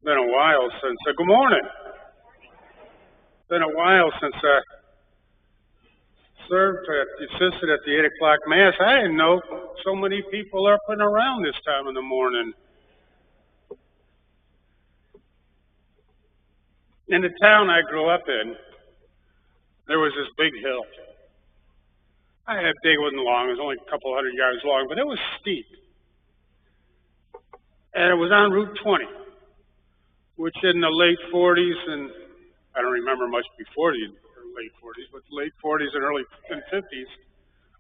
Been a while since. Good morning. Been a while since I assisted at the 8 o'clock mass. I didn't know so many people are up and around this time in the morning. In the town I grew up in, there was this big hill. I had big, wasn't long. It was only a couple hundred yards long, but it was steep, and it was on Route 20, which in the late 40s and I don't remember much before the late 40s, but the late 40s and early 50s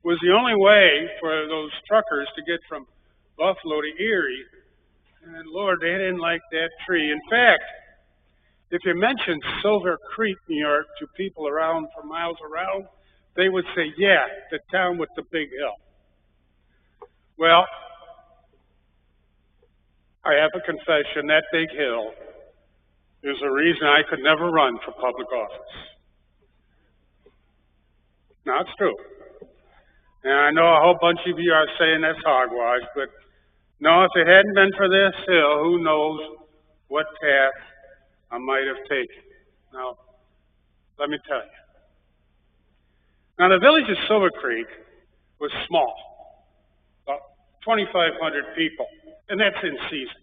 was the only way for those truckers to get from Buffalo to Erie. And Lord, they didn't like that tree. In fact, if you mentioned Silver Creek, New York, to people around for miles around, they would say, yeah, the town with the big hill. Well, I have a confession. That big hill is the reason I could never run for public office. Now, it's true. And I know a whole bunch of you are saying that's hogwash, but no, if it hadn't been for this hill, who knows what path I might have taken. Now, let me tell you. Now, the village of Silver Creek was small, about 2,500 people, and that's in season.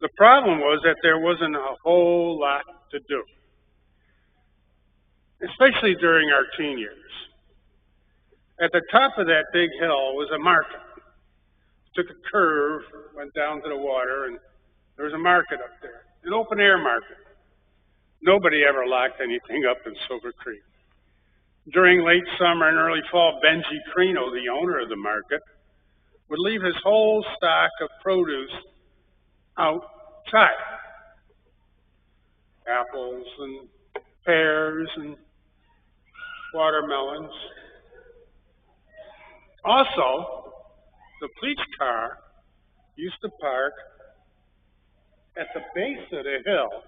The problem was that there wasn't a whole lot to do, especially during our teen years. At the top of that big hill was a market. Took a curve, went down to the water, and there was a market up there, an open air market. Nobody ever locked anything up in Silver Creek. During late summer and early fall, Benji Crino, the owner of the market, would leave his whole stock of produce outside. Apples and pears and watermelons. Also, the police car used to park at the base of the hill.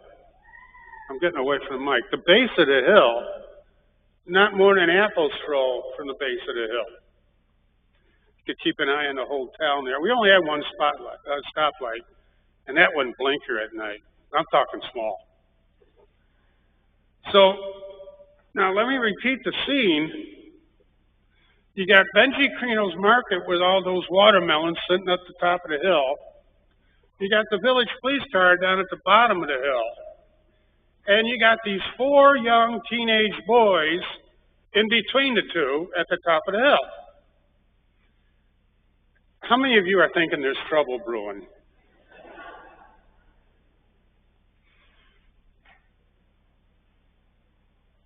I'm getting away from the mic. The base of the hill, not more than an apple's throw from the base of the hill. You could keep an eye on the whole town there. We only had one stoplight, and that wouldn't blinker at night. I'm talking small. So, now let me repeat the scene. You got Benji Crino's market with all those watermelons sitting at the top of the hill. You got the village police car down at the bottom of the hill. And you got these four young teenage boys in between the two at the top of the hill. How many of you are thinking there's trouble brewing?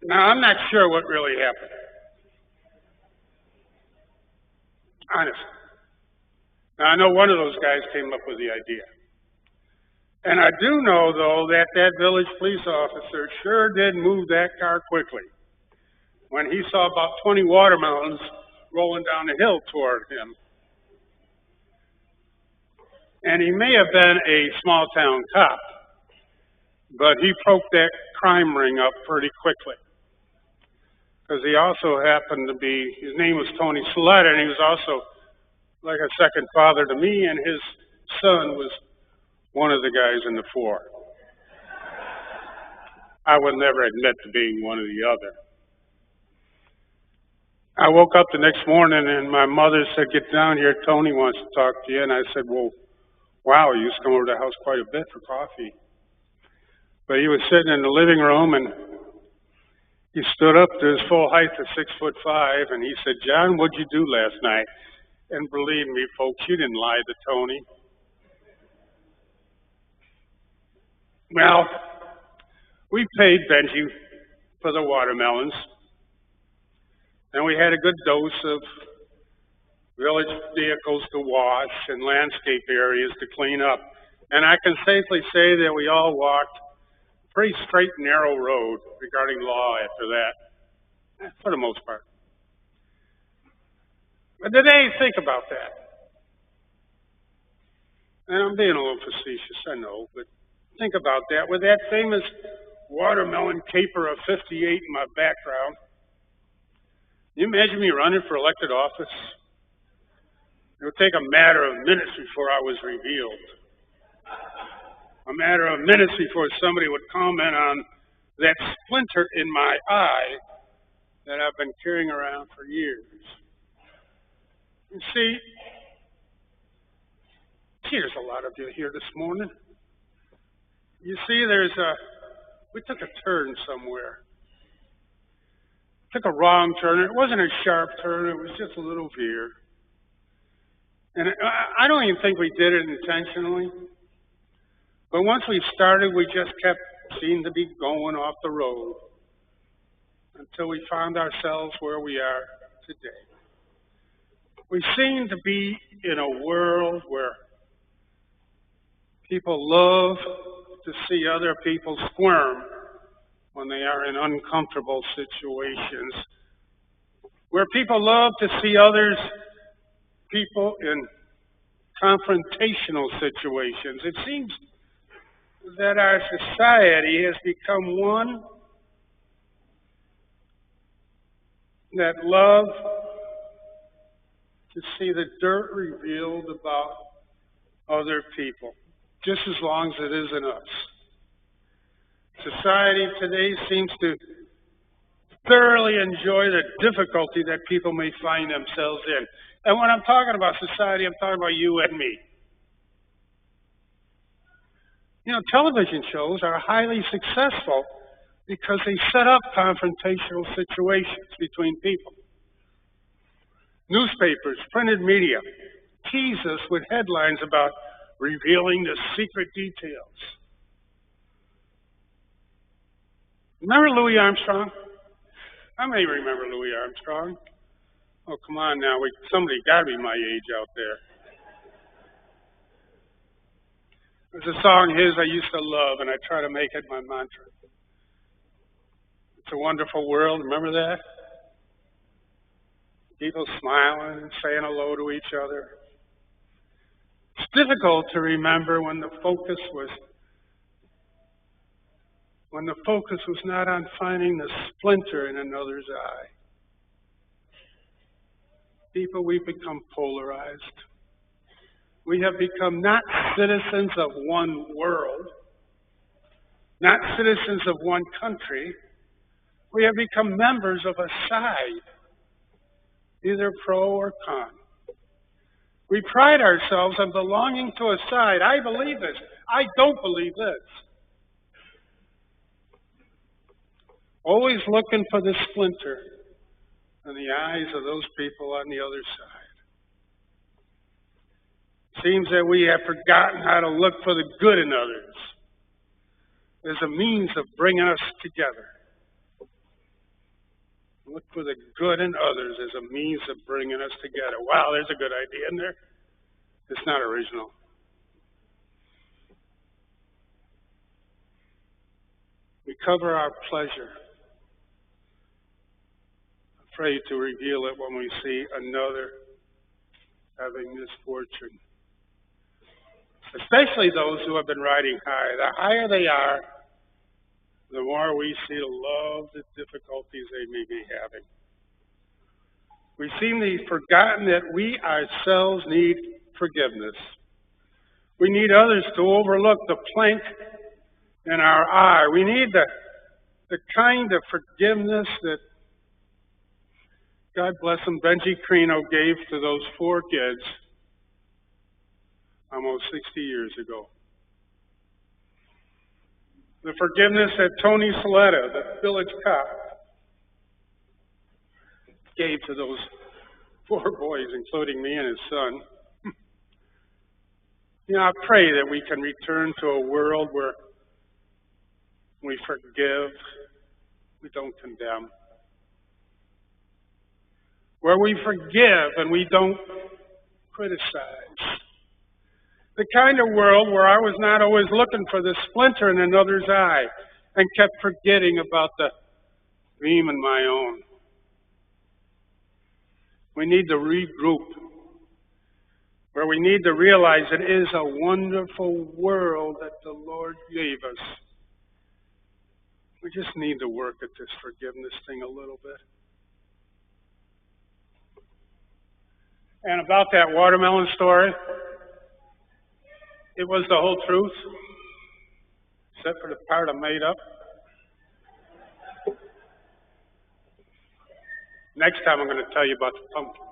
Now, I'm not sure what really happened. Honestly. Now, I know one of those guys came up with the idea. And I do know, though, that that village police officer sure did move that car quickly when he saw about 20 watermelons rolling down the hill toward him. And he may have been a small town cop, but he broke that crime ring up pretty quickly. Because he also happened to be, his name was Tony Saletta, and he was also like a second father to me, and his son was one of the guys in the four. I would never admit to being one or the other. I woke up the next morning and my mother said, "Get down here, Tony wants to talk to you." And I said, "Well, wow, he used to come over to the house quite a bit for coffee." But he was sitting in the living room and he stood up to his full height of 6'5", and he said, "John, what'd you do last night?" And believe me, folks, you didn't lie to Tony. Well, we paid Benji for the watermelons, and we had a good dose of village vehicles to wash and landscape areas to clean up. And I can safely say that we all walked a pretty straight and narrow road regarding law after that, for the most part. But today, think about that. And I'm being a little facetious, I know, but think about that. With that famous watermelon caper of 58 in my background, can you imagine me running for elected office? It would take a matter of minutes before I was revealed. A matter of minutes before somebody would comment on that splinter in my eye that I've been carrying around for years. You see, there's a lot of you here this morning. You see, we took a turn somewhere. Took a wrong turn. It wasn't a sharp turn. It was just a little veer. And I don't even think we did it intentionally. But once we started, we just seemed to be going off the road until we found ourselves where we are today. We seem to be in a world where people love to see other people squirm when they are in uncomfortable situations, where people love to see people in confrontational situations. It seems that our society has become one that loves to see the dirt revealed about other people, just as long as it isn't us. Society today seems to thoroughly enjoy the difficulty that people may find themselves in. And when I'm talking about society, I'm talking about you and me. You know, television shows are highly successful because they set up confrontational situations between people. Newspapers, printed media, tease us with headlines about revealing the secret details. Remember Louis Armstrong? How many remember Louis Armstrong? Oh, come on now. Somebody got to be my age out there. There's a song his I used to love, and I try to make it my mantra. It's a wonderful world. Remember that? People smiling and saying hello to each other. It's difficult to remember when the focus was not on finding the splinter in another's eye. People, we've become polarized. We have become not citizens of one world, not citizens of one country. We have become members of a side, either pro or con. We pride ourselves on belonging to a side. I believe this. I don't believe this. Always looking for the splinter in the eyes of those people on the other side. Seems that we have forgotten how to look for the good in others as a means of bringing us together. Look for the good in others as a means of bringing us together. Wow, there's a good idea in there. It's not original. We cover our pleasure, afraid to reveal it when we see another having misfortune. Especially those who have been riding high. The higher they are, the more we see the love, the difficulties they may be having. We seem to have forgotten that we ourselves need forgiveness. We need others to overlook the plank in our eye. We need the kind of forgiveness that, God bless him, Benji Crino gave to those 4 kids almost 60 years ago. The forgiveness that Tony Saletta, the village cop, gave to those 4 boys, including me and his son. You know, I pray that we can return to a world where we forgive, we don't condemn. Where we forgive and we don't criticize. The kind of world where I was not always looking for the splinter in another's eye and kept forgetting about the beam in my own. We need to regroup, where we need to realize it is a wonderful world that the Lord gave us. We just need to work at this forgiveness thing a little bit. And about that watermelon story, it was the whole truth, except for the part I made up. Next time I'm going to tell you about the pumpkins.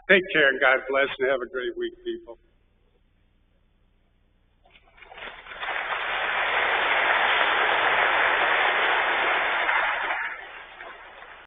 Take care and God bless and have a great week, people.